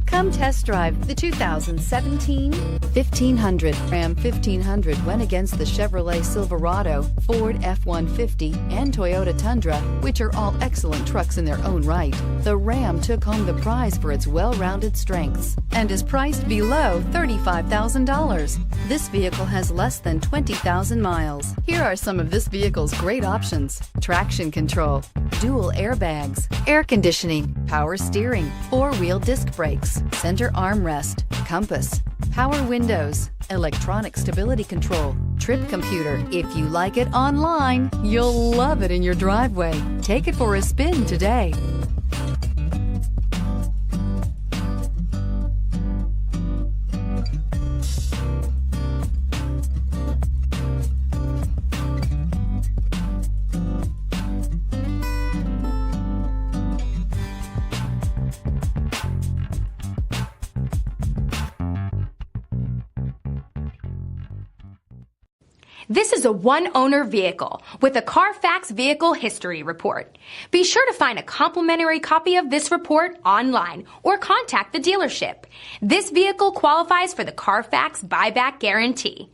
Come test drive the 2017 1500. Ram 1500 went against the Chevrolet Silverado, Ford F-150, and Toyota Tundra, which are all excellent trucks in their own right. The Ram took home the prize for its well-rounded strengths and is priced below $35,000. This vehicle has less than 20,000 miles. Here are some of this vehicle's great options: traction control, dual airbags, air conditioning, power steering, four-wheel disc brakes, center armrest, compass, power windows, electronic stability control, trip computer. If you like it online, you'll love it in your driveway. Take it for a spin today. This is a one-owner vehicle with a Carfax Vehicle History Report. Be sure to find a complimentary copy of this report online or contact the dealership. This vehicle qualifies for the Carfax Buyback Guarantee.